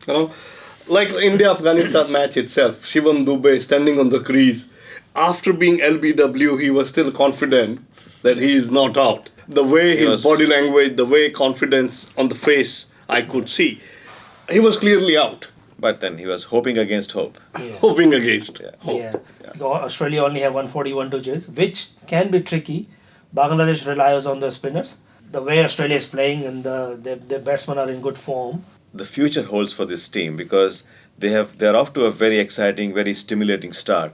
You know, like India-Afghanistan match itself, Shivam Dubey standing on the crease. After being LBW, he was still confident that he is not out. The way his body language, the way confidence on the face, I could see. He was clearly out. But then he was hoping against hope. Yeah. Hoping against hope. Yeah. Australia only have 141 to chase, which can be tricky. Bangladesh relies on the spinners. The way Australia is playing and the batsmen are in good form. The future holds for this team because they're off to a very exciting, very stimulating start.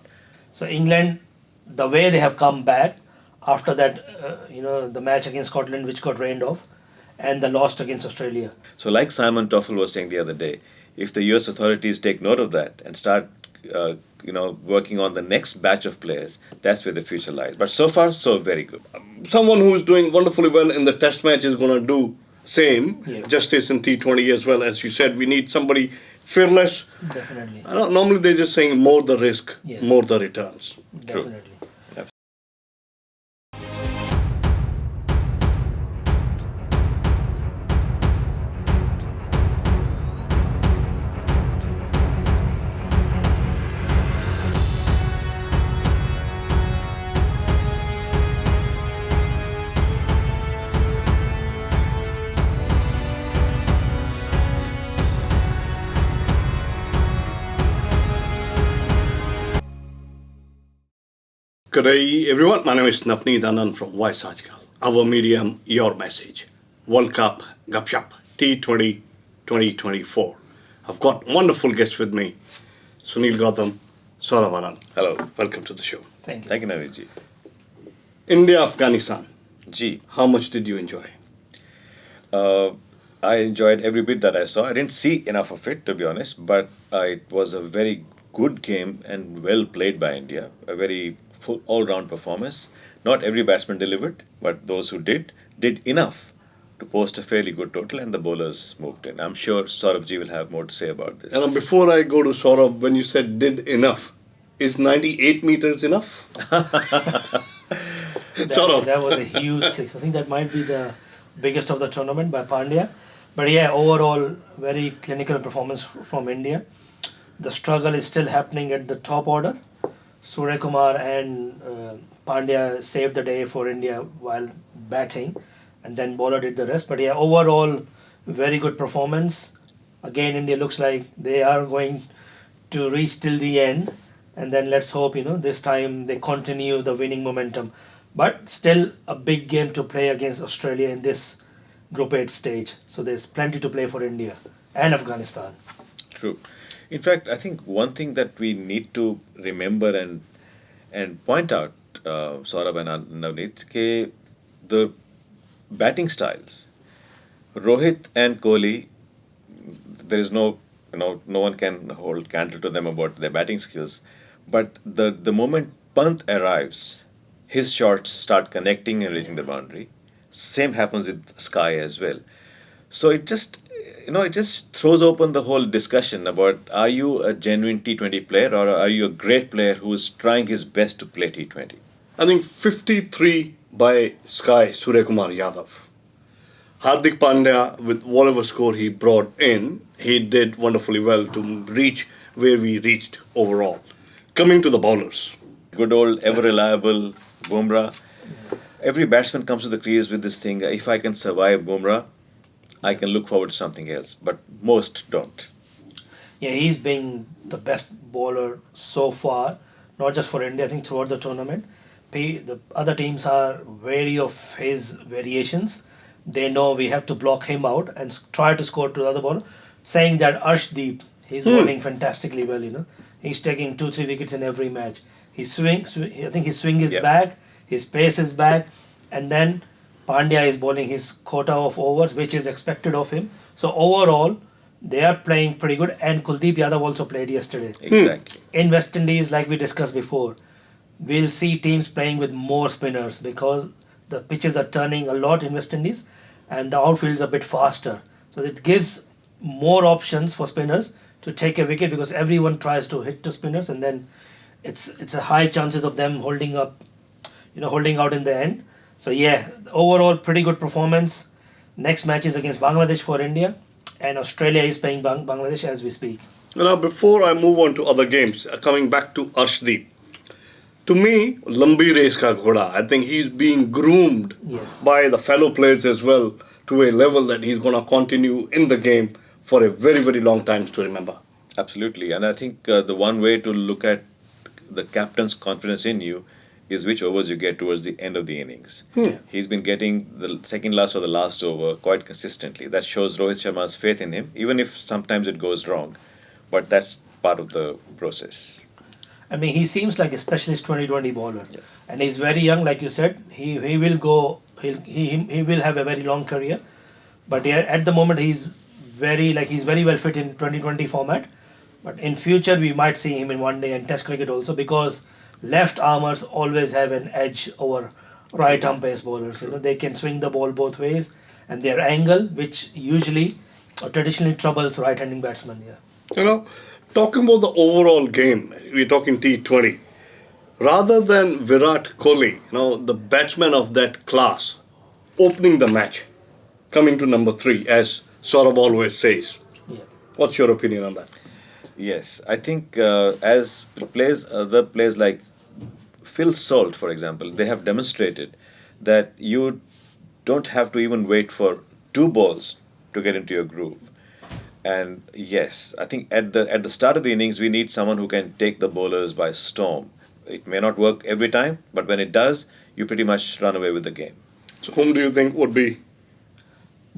So England, the way they have come back after that, the match against Scotland, which got rained off, and the loss against Australia. So, like Simon Toffel was saying the other day, if the US authorities take note of that and start, working on the next batch of players, that's where the future lies. But so far, so very good. Someone who is doing wonderfully well in the Test match is going to do same justice in T20 as well. As you said, we need somebody fearless. Definitely. Normally they're just saying more the risk, more the returns. Definitely. True. Good day, everyone. My name is Navneet Anand from Aajkal. Our medium, your message. World Cup Gupshup T20 2024. I've got wonderful guests with me. Sunil Gautam, Sourabh Anand. Hello. Welcome to the show. Thank you. Thank you, Navneet ji. India, Afghanistan. Gee, How much did you enjoy? I enjoyed every bit that I saw. I didn't see enough of it, to be honest, but it was a very good game and well played by India. A very full all-round performance. Not every batsman delivered, but those who did enough to post a fairly good total, and the bowlers moved in. I'm sure Saurabh ji will have more to say about this. And before I go to Saurabh, when you said did enough, is 98 meters enough? That was a huge six. I think that might be the biggest of the tournament by Pandya. But yeah, overall, very clinical performance from India. The struggle is still happening at the top order. Surya Kumar and Pandya saved the day for India while batting, and then bowler did the rest. But yeah, overall, very good performance. Again, India looks like they are going to reach till the end, and then let's hope this time they continue the winning momentum. But still, a big game to play against Australia in this Group 8 stage. So there's plenty to play for India and Afghanistan. True. In fact, I think one thing that we need to remember and point out, Saurabh and Navneet, the batting styles. Rohit and Kohli, there is no one can hold candle to them about their batting skills. But the moment Pant arrives, his shots start connecting and reaching the boundary. Same happens with Sky as well. So it just throws open the whole discussion about, are you a genuine T20 player or are you a great player who is trying his best to play T20? I think 53 by Sky Surya Kumar Yadav. Hardik Pandya, with whatever score he brought in, he did wonderfully well to reach where we reached overall. Coming to the bowlers. Good old, ever reliable Bumrah. Every batsman comes to the crease with this thing, if I can survive Bumrah, I can look forward to something else, but most don't. Yeah, he's been the best bowler so far, not just for India, I think throughout the tournament. The other teams are wary of his variations. They know we have to block him out and try to score to the other bowler, saying that Arshdeep, he's bowling fantastically well, He's taking 2-3 wickets in every match. I think his swing is back, his pace is back, and then Pandya is bowling his quota of overs, which is expected of him. So overall, they are playing pretty good. And Kuldeep Yadav also played yesterday. Exactly. In West Indies, like we discussed before, we'll see teams playing with more spinners because the pitches are turning a lot in West Indies and the outfield is a bit faster. So it gives more options for spinners to take a wicket because everyone tries to hit to spinners, and then it's a high chances of them holding out in the end. So yeah, overall pretty good performance. Next match is against Bangladesh for India, and Australia is playing Bangladesh as we speak. Now, before I move on to other games, coming back to Arshdeep, to me, Lambi race ka ghoda. I think he's being groomed Yes. by the fellow players as well to a level that he's going to continue in the game for a very, very long time to remember. Absolutely. And I think the one way to look at the captain's confidence in you is which overs you get towards the end of the innings. He's been getting the second last or the last over quite consistently. That shows Rohit Sharma's faith in him, even if sometimes it goes wrong. But that's part of the process. I mean, he seems like a specialist 2020 bowler, and he's very young, like you said. He will go. He will have a very long career, but yeah, at the moment he's very well fit in 2020 format. But in future we might see him in one day and Test cricket also, because left armers always have an edge over right arm pace bowlers. You know, they can swing the ball both ways, and their angle, which usually or traditionally troubles right-handing batsmen. Yeah. You know, talking about the overall game, we're talking T20. Rather than Virat Kohli, the batsman of that class, opening the match, coming to number 3, as Saurabh always says. Yeah. What's your opinion on that? Yes, I think as other players like Phil Salt, for example, they have demonstrated that you don't have to even wait for 2 balls to get into your groove. And yes, I think at the start of the innings, we need someone who can take the bowlers by storm. It may not work every time, but when it does, you pretty much run away with the game. So whom do you think would be?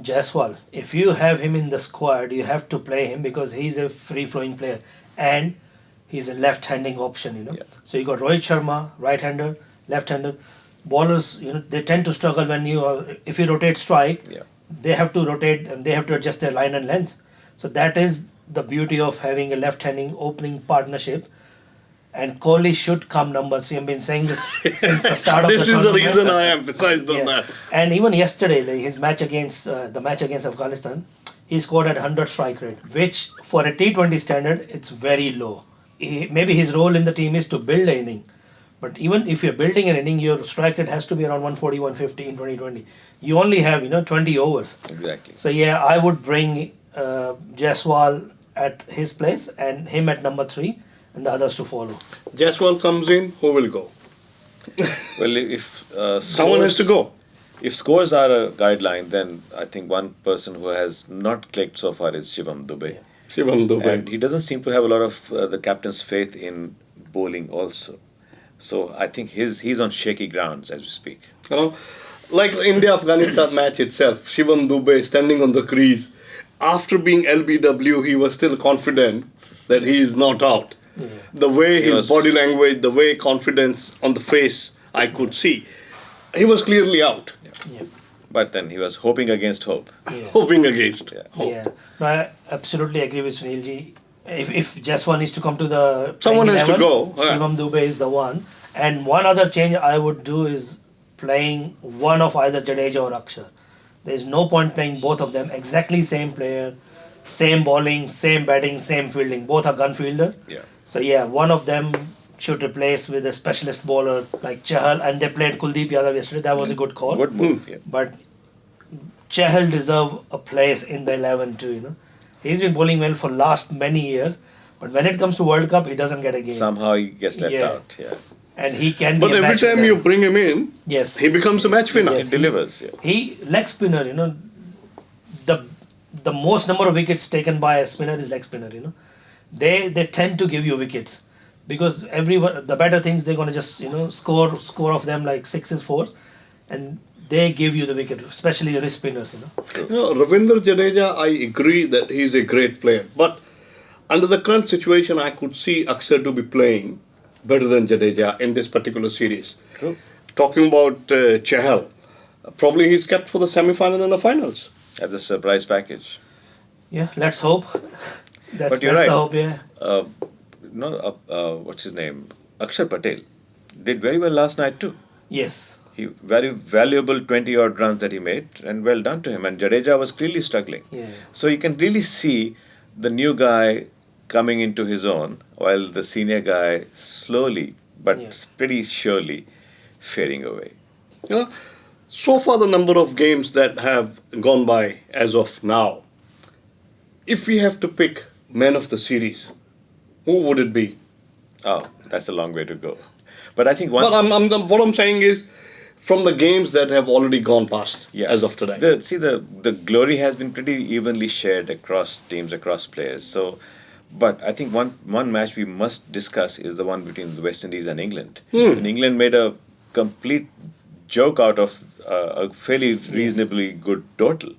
Jaiswal, if you have him in the squad, you have to play him because he's a free-flowing player and he's a left-handing option. Yeah. So you got Rohit Sharma, right-hander, left-hander. Bowlers, they tend to struggle when if you rotate strike. Yeah. They have to rotate and they have to adjust their line and length. So that is the beauty of having a left-handing opening partnership. And Kohli should come number 3. I've been saying this since the start of This the is the tournament. reason I emphasized on that. And even yesterday, his match against Afghanistan, he scored at 100 strike rate, which for a T20 standard, it's very low. Maybe his role in the team is to build an inning. But even if you're building an inning, your strike rate has to be around 140, 150 in 2020. You only have 20 overs. Exactly. So yeah, I would bring Jaiswal at his place and him at number 3 and the others to follow. Jaiswal comes in, who will go? Well, if Someone has to go. If scores are a guideline, then I think one person who has not clicked so far is Shivam Dube. Shivam Dube. And he doesn't seem to have a lot of the captain's faith in bowling also. So I think he's on shaky grounds as we speak. Like the India-Afghanistan match itself, Shivam Dube standing on the crease. After being LBW, he was still confident that he is not out. Yeah. The way his body language, the way confidence on the face, I could see. He was clearly out. Yeah. But then he was hoping against hope. Yeah. Hoping against hope. Yeah, no, I absolutely agree with Sunilji. If Jaiswal needs to come to the Someone playing has to 11, go. Yeah. Shivam Dube is the one. And one other change I would do is playing one of either Jadeja or Akshar. There is no point playing both of them. Exactly same player, same bowling, same batting, same fielding. Both are gun fielder. Yeah. So yeah, one of them should replace with a specialist bowler like Chahal, and they played Kuldeep Yadav yesterday. That was a good call. Good move. Yeah. But Chahal deserve a place in the 11 too. He's been bowling well for last many years, but when it comes to World Cup, he doesn't get a game. Somehow he gets left Yeah. out. Yeah. And he can But be a every match time winner. you bring him in, Yes. he becomes a match winner. Yes. He delivers. Yeah. He leg spinner, the most number of wickets taken by a spinner is leg spinner, They tend to give you wickets because the better things they're gonna just score of them like 6s, 4s, and they give you the wicket, especially wrist spinners, Ravindra Jadeja, I agree that he's a great player, but under the current situation, I could see Akshar to be playing better than Jadeja in this particular series. True. Talking about Chahal, probably he's kept for the semi-final and the finals. At the surprise package. Yeah, let's hope. But you're that's right. the hope, yeah. What's his name? Akshar Patel did very well last night too. Yes. He very valuable 20-odd runs that he made, and well done to him. And Jadeja was clearly struggling. Yeah. So you can really see the new guy coming into his own, while the senior guy slowly but pretty surely fading away. So far the number of games that have gone by as of now, If we have to pick man of the series, who would it be? Oh, that's a long way to go. But I think one. But what I'm saying is, from the games that have already gone past as of today. The glory has been pretty evenly shared across teams, across players. So, but I think one match we must discuss is the one between the West Indies and England. And England made a complete joke out of a fairly reasonably good total,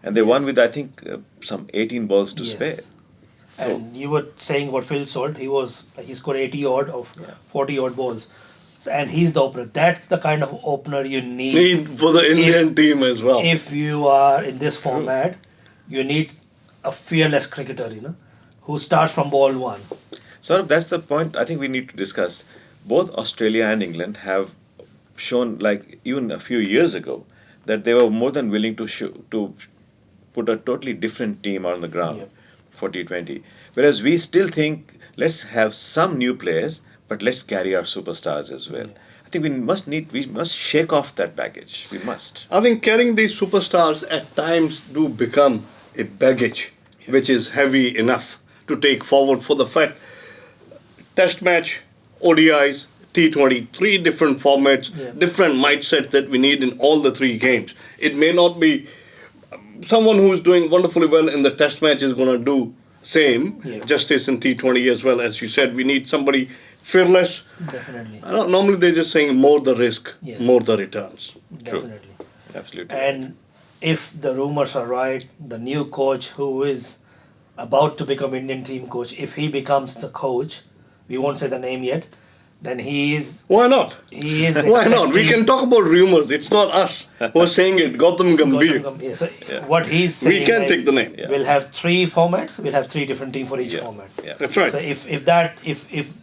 and they won with I think some 18 balls to spare. And you were saying about Phil Salt, he scored 80 odd of 40 odd balls. So, and he's the opener. That's the kind of opener you need for the Indian team as well. If you are in this format, you need a fearless cricketer, who starts from ball one. So that's the point I think we need to discuss. Both Australia and England have shown, like even a few years ago, that they were more than willing to put a totally different team on the ground for T20. Whereas we still think, let's have some new players, but let's carry our superstars as well. I think we must shake off that baggage. We must. I think carrying these superstars at times do become a baggage, which is heavy enough to take forward for the fact Test match, ODIs, T20, three different formats, different mindsets that we need in all the three games. It may not be someone who is doing wonderfully well in the Test match is going to do same justice in T20 as well. As you said, we need somebody fearless. Definitely. Normally they're just saying more the risk, more the returns. Definitely. True. Absolutely. And if the rumors are right, the new coach who is about to become Indian team coach, if he becomes the coach, we won't say the name yet, then he is... Why not? He is Why not? We can talk about rumors. It's not us who are saying it. Gautam Gambhir. So what he's saying... We can take the name. We'll have three formats. We'll have three different teams for each format. That's right. So if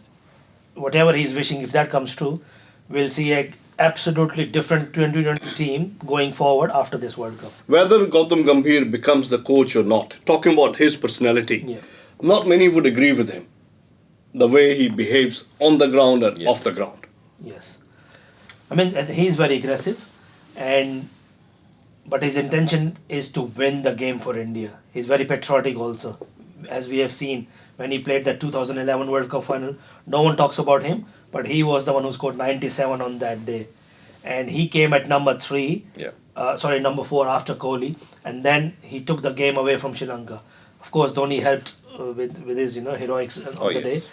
whatever he's wishing, if that comes true, we'll see a absolutely different 2020 team going forward after this World Cup. Whether Gautam Gambhir becomes the coach or not, talking about his personality, not many would agree with him. The way he behaves on the ground and off the ground. Yes. I mean, he's very aggressive, but his intention is to win the game for India. He's very patriotic also. As we have seen, when he played that 2011 World Cup final, no one talks about him, but he was the one who scored 97 on that day. And he came at number 4 after Kohli, and then he took the game away from Sri Lanka. Of course, Dhoni helped with his heroics on the day.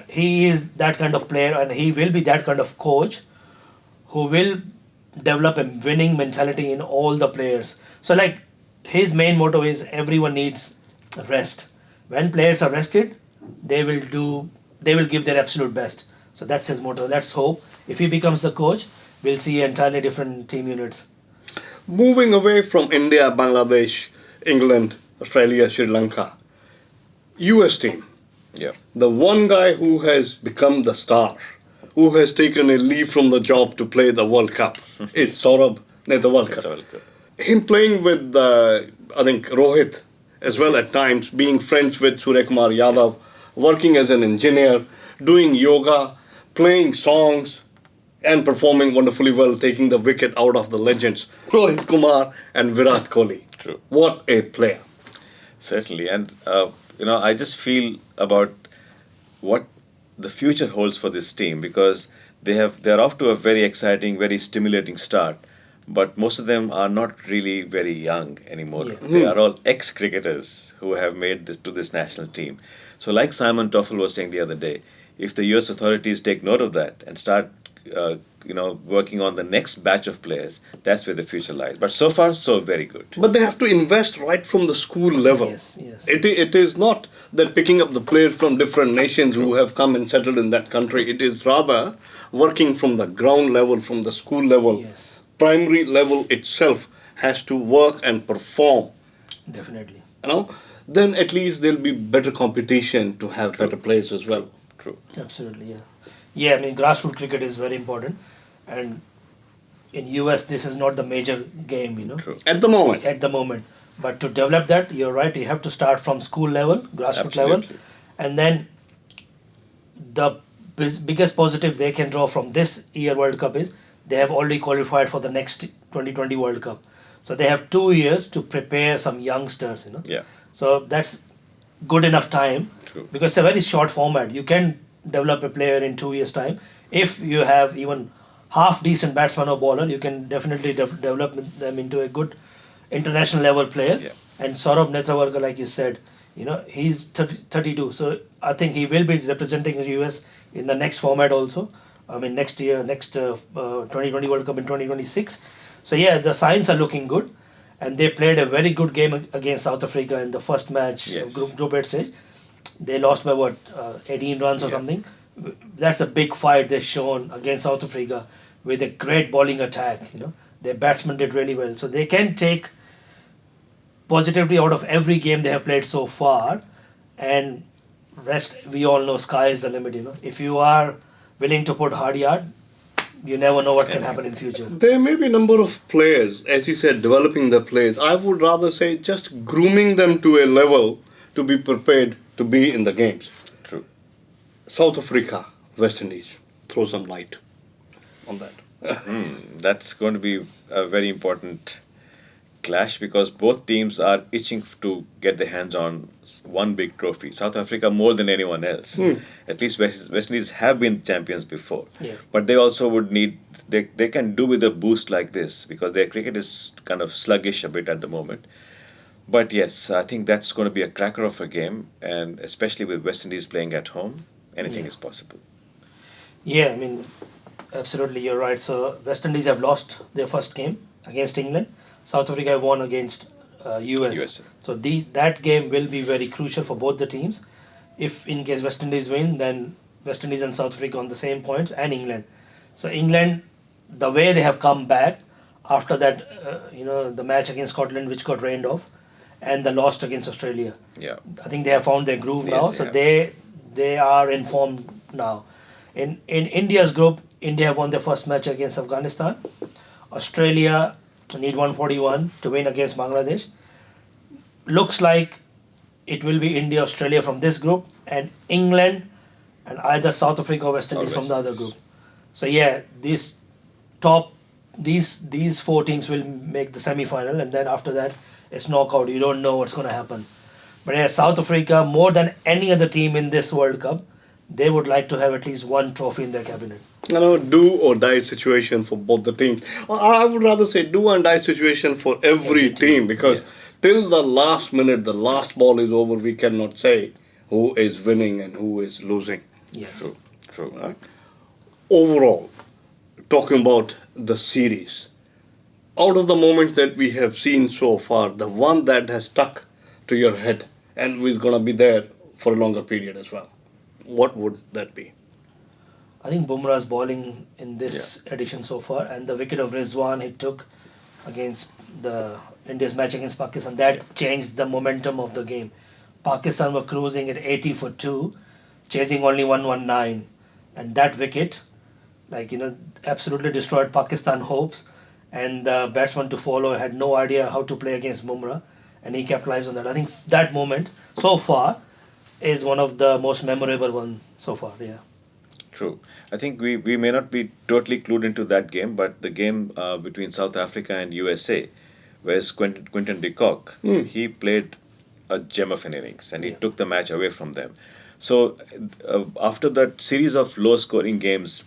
He is that kind of player, and he will be that kind of coach who will develop a winning mentality in all the players. So, like, his main motto is everyone needs rest. When players are rested, they will give their absolute best. So that's his motto. Let's hope if he becomes the coach, we'll see entirely different team units. Moving away from India, Bangladesh, England, Australia, Sri Lanka, US team. The one guy who has become the star, who has taken a leave from the job to play the World Cup, is Sourabh Anand. Him playing with, I think, Rohit as well at times, being friends with Suryakumar Yadav, working as an engineer, doing yoga, playing songs, and performing wonderfully well, taking the wicket out of the legends, Rohit Kumar and Virat Kohli. True. What a player. Certainly. And, I just feel about what the future holds for this team, because they're off to a very exciting, very stimulating start. But most of them are not really very young anymore. They are all ex-cricketers who have made this to this national team. So like Simon Toffel was saying the other day, if the US authorities take note of that and start working on the next batch of players, that's where the future lies. But so far, so very good. But they have to invest right from the school level. Yes. It is not that picking up the players from different nations who have come and settled in that country. It is rather working from the ground level, from the school level. Yes. Primary level itself has to work and perform. Definitely. Then at least there'll be better competition to have better players as well. True. Absolutely, yeah. I mean, grassroots cricket is very important, and in US this is not the major game, True. At the moment. But to develop that, you're right, you have to start from school level, grassroots level, and then the biggest positive they can draw from this year World Cup is they have already qualified for the next 2020 World Cup. So they have 2 years to prepare some youngsters, So that's good enough time. True. Because it's a very short format. You can develop a player in 2 years' time. If you have even half decent batsman or bowler, you can definitely develop them into a good international level player. Yeah. And Saurabh Netravalkar, like you said, he's 32, so I think he will be representing the US in the next format also. I mean, next year, 2020 World Cup in 2026. So yeah, the signs are looking good, and they played a very good game against South Africa in the first match, Yes. group 8 stage. They lost by 18 runs or Yeah. something. That's a big fight they've shown against South Africa with a great bowling attack. Their batsmen did really well, so they can take positivity out of every game they have played so far, and rest we all know sky is the limit. If you are willing to put hard yard, you never know what can happen in future. There may be a number of players, as you said, developing the players. I would rather say just grooming them to a level to be prepared to be in the games. True. South Africa, West Indies. Throw some light on that. That's going to be a very important clash because both teams are itching to get their hands on one big trophy. South Africa more than anyone else. At least West Indies have been champions before. Yeah. But they also would need, they can do with a boost like this because their cricket is kind of sluggish a bit at the moment. But yes, I think that's going to be a cracker of a game, and especially with West Indies playing at home, anything is possible. Yeah, I mean, absolutely, you're right. So West Indies have lost their first game against England. South Africa have won against US. USA. So that game will be very crucial for both the teams. If in case West Indies win, then West Indies and South Africa on the same points, and England. So England, the way they have come back after that, the match against Scotland, which got rained off, and the loss against Australia. Yeah. I think they have found their groove now. Yes, So they they are informed now. In India's group, India have won their first match against Afghanistan. Australia need 141 to win against Bangladesh. Looks like it will be India, Australia from this group, and England and either South Africa or West Indies from the other group. So yeah, these four teams will make the semi-final, and then after that it's knockout. You don't know what's going to happen. But yeah, South Africa, more than any other team in this World Cup, they would like to have at least one trophy in their cabinet. Do or die situation for both the teams. I would rather say do and die situation for every team because till the last minute, the last ball is over, we cannot say who is winning and who is losing. Yes. True. Right? Overall, talking about the series, out of the moments that we have seen so far, the one that has stuck to your head and is going to be there for a longer period as well, what would that be? I think Bumrah's bowling in this edition so far, and the wicket of Rizwan he took against the India's match against Pakistan, that changed the momentum of the game. Pakistan were cruising at 80 for 2, chasing only 119, and that wicket, absolutely destroyed Pakistan hopes, and the batsman to follow had no idea how to play against Bumrah, and he capitalized on that. I think that moment so far is one of the most memorable one so far. Yeah. True. I think we may not be totally clued into that game, but the game between South Africa and USA, whereas Quinton de Kock, he played a gem of an innings and he took the match away from them. So after that series of low-scoring games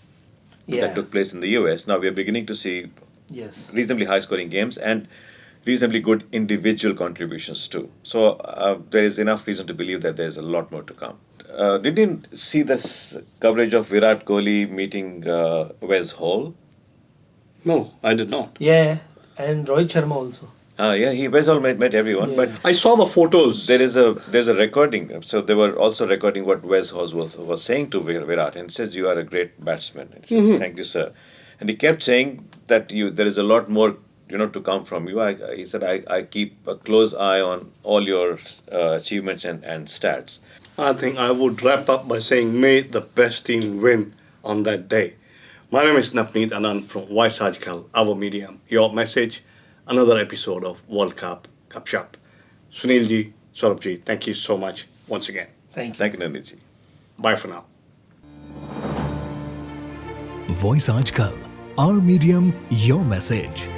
that took place in the US, now we are beginning to see reasonably high-scoring games and reasonably good individual contributions too. So there is enough reason to believe that there is a lot more to come. Did you see this coverage of Virat Kohli meeting Wes Hall? No, I did not. Yeah, and Rohit Sharma also. Wes Hall met everyone, but I saw the photos. there's a recording. So they were also recording what Wes Hall was saying to Virat, and says, "You are a great batsman." And he says, "Thank you, sir." And he kept saying that there is a lot more to come from you. He said, I keep a close eye on all your achievements and stats. I think I would wrap up by saying, may the best team win on that day. My name is Navneet Anand from Voice Aajkal, our medium. Your message, another episode of World Cup Gupshup. Sunil ji, Saurabh ji, thank you so much once again. Thank you. Thank you, Navneet ji. Bye for now. Voice Aajkal, our medium, your message.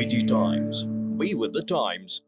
Digi Times. Be with the times.